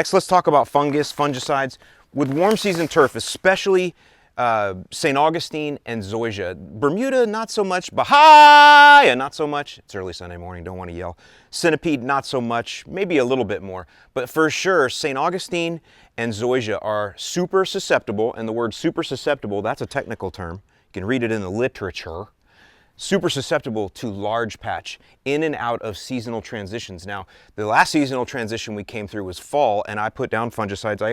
Next, let's talk about fungus, fungicides. With warm season turf, especially St. Augustine and Zoysia. Bermuda, not so much. Bahia, not so much. It's early Sunday morning, don't want to yell. Centipede, not so much. Maybe a little bit more. But for sure, St. Augustine and Zoysia are super susceptible, and the word super susceptible, that's a technical term. You can read it in the literature. Super susceptible to large patch, in and out of seasonal transitions. Now, the last seasonal transition we came through was fall, and I put down fungicides. I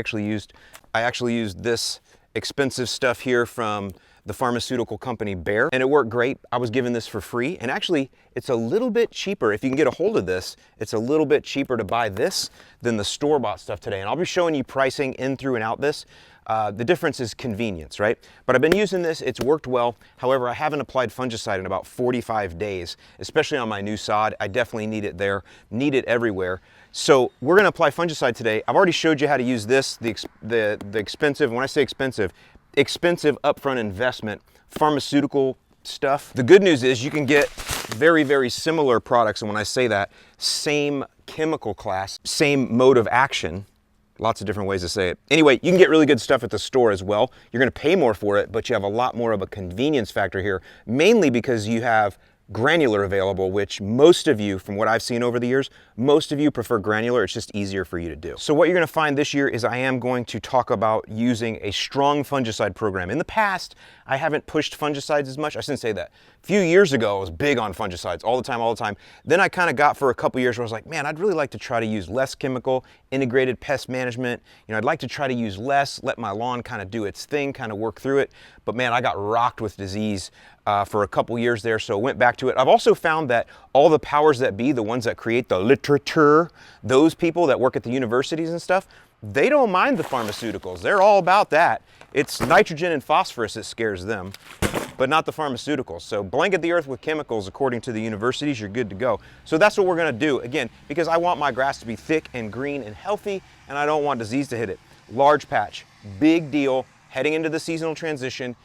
actually used this expensive stuff here from the pharmaceutical company Bayer, and it worked great. I was given this for free, and actually it's a little bit cheaper. If you can get a hold of this, it's a little bit cheaper to buy this than the store-bought stuff today. And I'll be showing you pricing in, through, and out this. The difference is convenience, right? But I've been using this, it's worked well. However, I haven't applied fungicide in about 45 days, especially on my new sod. I definitely need it there, need it everywhere. So we're gonna apply fungicide today. I've already showed you how to use this, the expensive, when I say expensive upfront investment, pharmaceutical stuff. The good news is you can get very, very similar products, and when I say that, same chemical class, same mode of action. Lots of different ways to say it. Anyway, you can get really good stuff at the store as well. You're gonna pay more for it, but you have a lot more of a convenience factor here, mainly because you have granular available, which most of you, from what I've seen over the years, most of you prefer granular. It's just easier for you to do. So what you're gonna find this year is I am going to talk about using a strong fungicide program. In the past, I haven't pushed fungicides as much. I shouldn't say that. A few years ago, I was big on fungicides all the time. Then I kind of got for a couple years where I was like, man, I'd really like to try to use less chemical, integrated pest management. You know, I'd like to try to use less, let my lawn kind of do its thing, kind of work through it. But man, I got rocked with disease for a couple years there, so went back to it. I've also found that all the powers that be, the ones that create the literature, those people that work at the universities and stuff, they don't mind the pharmaceuticals. They're all about that. It's nitrogen and phosphorus that scares them, but not the pharmaceuticals. So blanket the earth with chemicals according to the universities, you're good to go. So that's what we're gonna do, again, because I want my grass to be thick and green and healthy, and I don't want disease to hit it. Large patch, big deal, heading into the seasonal transition.